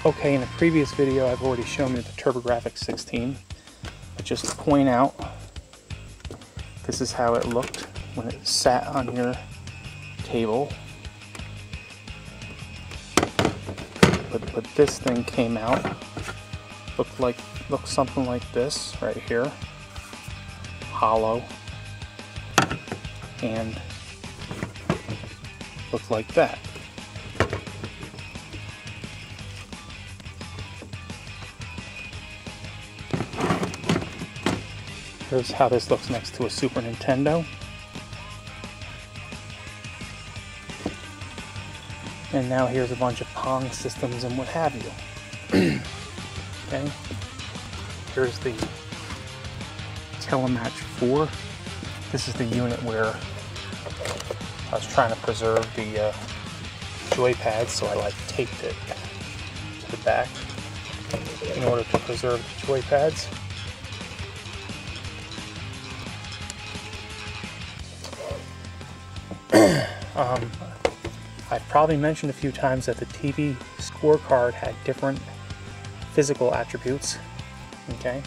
Okay, in a previous video I've already shown you the TurboGrafx 16, but just to point out, this is how it looked when it sat on your table. But this thing came out, looked something like this right here, hollow, and looked like that. Here's how this looks next to a Super Nintendo. And now here's a bunch of Pong systems and what have you. Okay. Here's the Telematch 4. This is the unit where I was trying to preserve the joypads, so I taped it to the back in order to preserve the joypads. I've probably mentioned a few times that the TV scorecard had different physical attributes. Okay,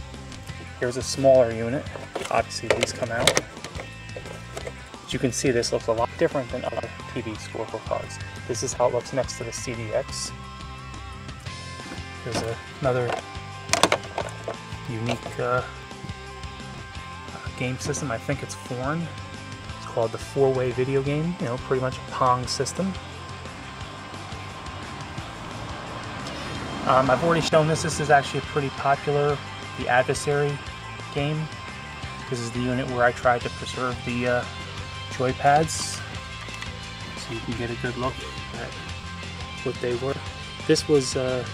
here's a smaller unit. Obviously these come out. But you can see this looks a lot different than other TV scorecards. This is how it looks next to the CDX. Here's another unique game system. I think it's foreign. It's called the 4-way video game. You know, pretty much a Pong system. I've already shown this. This is actually pretty popular, the Adversary game. This is the unit where I tried to preserve the joypads, so you can get a good look at what they were. This was kind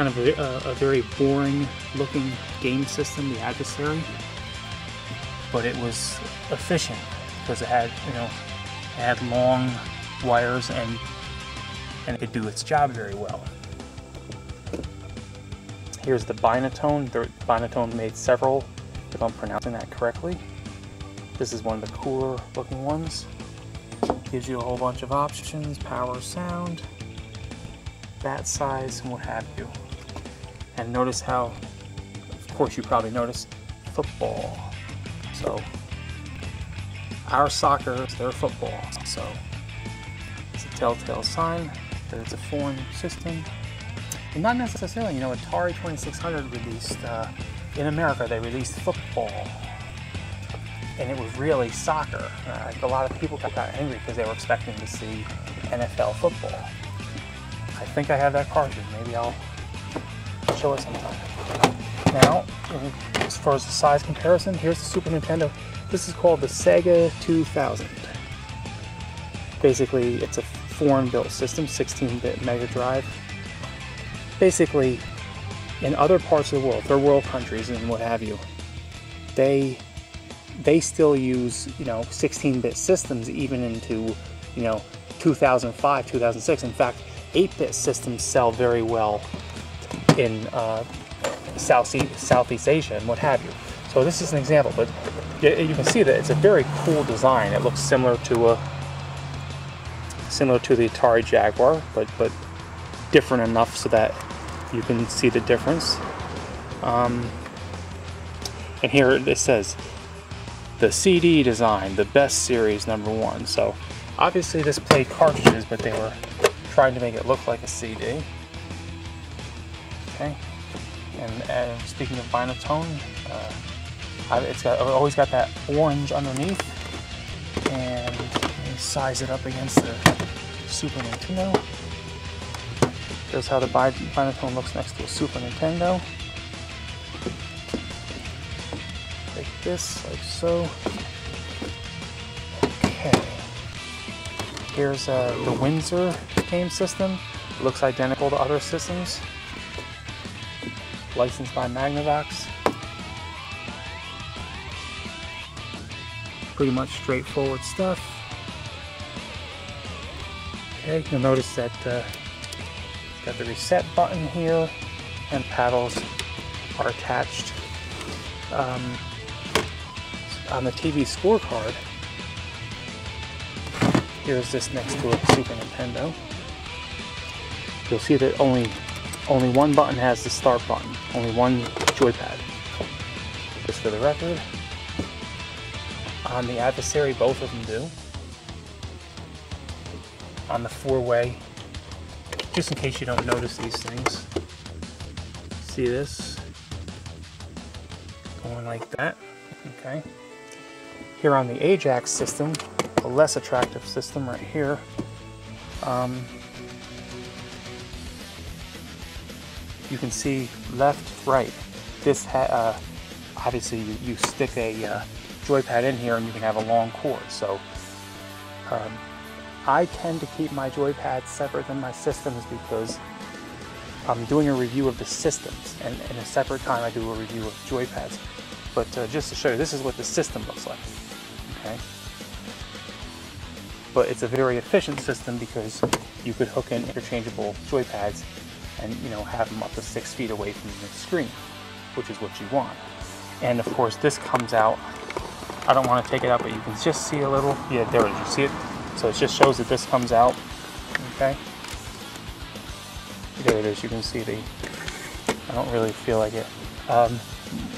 of a very boring looking game system, the Adversary, but it was efficient because it had, you know, it had long wires and it could do its job very well. Here's the Binatone. The Binatone made several, if I'm pronouncing that correctly. This is one of the cooler looking ones. Gives you a whole bunch of options, power, sound, bat size, and what have you. And notice how, of course you probably noticed, football. So, our soccer is their football. So, it's a telltale sign that it's a foreign system. And not necessarily, you know, Atari 2600 released, in America they released football. And it was really soccer. Like a lot of people got angry because they were expecting to see NFL football. I think I have that cartridge. Maybe I'll show it sometime. Now, as far as the size comparison, here's the Super Nintendo. This is called the SEGA 2000. Basically, it's a foreign-built system, 16-bit Mega Drive. Basically, in other parts of the world, third world countries and what have you, they still use, you know, 16-bit systems even into, you know, 2005, 2006. In fact, 8-bit systems sell very well in Southeast Asia and what have you. So this is an example, but you can see that it's a very cool design. It looks similar to the Atari Jaguar, but different enough so that you can see the difference. And here it says the CD design, the best series #1. So obviously this played cartridges, but they were trying to make it look like a CD. Okay. And speaking of Binatone, it's always got that orange underneath, and size it up against the Super Nintendo. Here's how the Binatone looks next to a Super Nintendo. Like this, like so. Okay. Here's the Windsor game system. It looks identical to other systems. Licensed by Magnavox. Pretty much straightforward stuff. Okay, you'll notice that it's got the reset button here, and paddles are attached. On the TV scorecard, here's this next to a Super Nintendo. you'll see that only one button has the start button, only one joypad. Just for the record, on the Adversary, both of them do. On the 4-way, just in case you don't notice these things, see this going like that. Okay. Here on the Ajax system, a less attractive system right here, you can see left, right. This obviously you stick a joypad in here and you can have a long cord. So I tend to keep my joypads separate than my systems because I'm doing a review of the systems, and in a separate time I do a review of joypads. But just to show you, this is what the system looks like. Okay. But it's a very efficient system because you could hook in interchangeable joypads and, you know, have them up to 6 feet away from the screen, which is what you want. And of course this comes out, I don't want to take it out, but you can just see a little, yeah, there it is, you see it? So it just shows that this comes out, okay? There it is, you can see I don't really feel like it.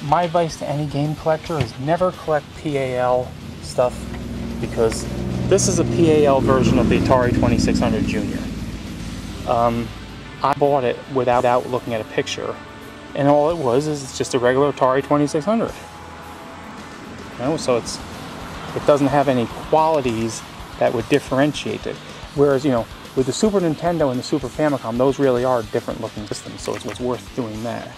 My advice to any game collector is never collect PAL stuff, because this is a PAL version of the Atari 2600 Junior. I bought it without looking at a picture, and all it was is it's just a regular Atari 2600. You know, so it doesn't have any qualities that would differentiate it. Whereas, you know, with the Super Nintendo and the Super Famicom, those really are different looking systems, so it's worth doing that.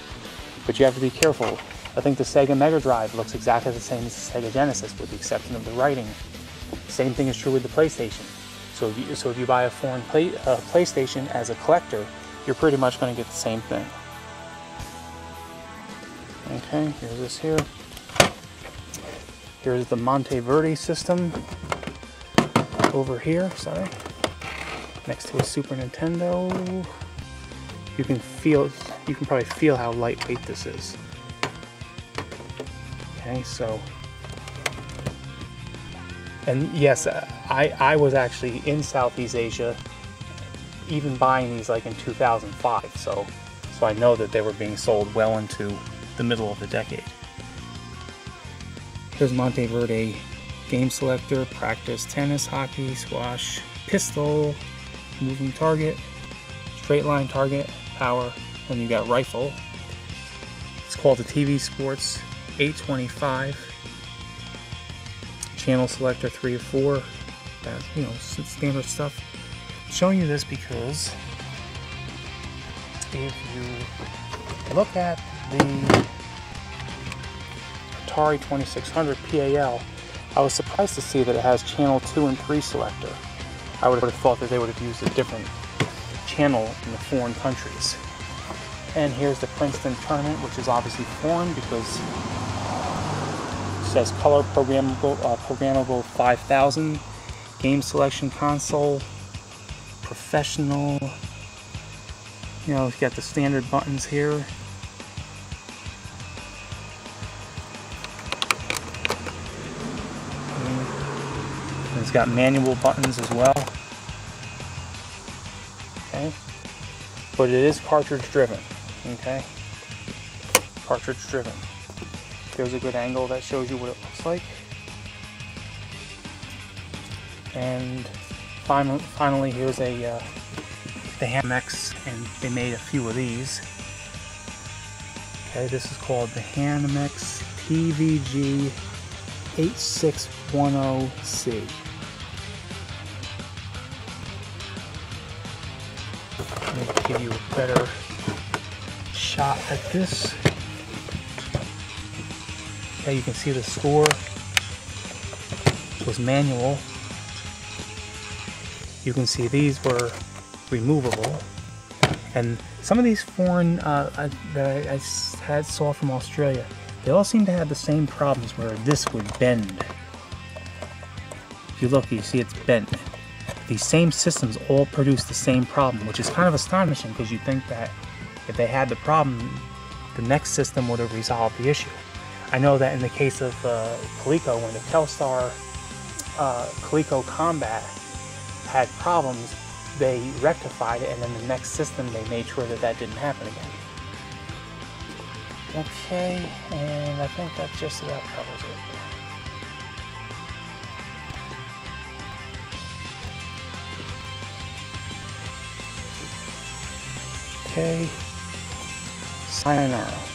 But you have to be careful. I think the Sega Mega Drive looks exactly the same as the Sega Genesis, with the exception of the writing. Same thing is true with the PlayStation. So if you buy a foreign PlayStation as a collector, you're pretty much going to get the same thing. Okay, here's this here. Here's the Monteverde system over here, sorry. Next to a Super Nintendo. You can probably feel how lightweight this is. Okay, so, and yes, I was actually in Southeast Asia, even buying these like in 2005, so I know that they were being sold well into the middle of the decade. Here's Monteverde game selector, practice, tennis, hockey, squash, pistol, moving target, straight line target, power, and you got rifle. It's called the TV Sports 825. Channel selector 3 of 4. That's, you know, standard stuff. I'm showing you this because if you look at the Atari 2600 PAL, I was surprised to see that it has channel 2 and 3 selector. I would have thought that they would have used a different channel in the foreign countries. And here's the Princeton tournament, which is obviously foreign because it says color programmable 5000, game selection console, professional. You know, you've got the standard buttons here. It's got manual buttons as well. Okay, but it is cartridge driven. Okay, cartridge driven. There's a good angle that shows you what it looks like. And finally, here's the HANMX, and they made a few of these. Okay, this is called the HANMX TVG 8610C. Let me give you a better shot at this. Okay, you can see the score was manual. You can see these were removable, and some of these foreign that I saw from Australia, they all seem to have the same problems where this would bend. If you look, you see it's bent. These same systems all produce the same problem, which is kind of astonishing because you think that if they had the problem, the next system would have resolved the issue. I know that in the case of Coleco, when the Telstar Coleco Combat had problems, they rectified it, and then the next system they made sure that that didn't happen again. Okay, and I think that just about covers it. Okay, sayonara.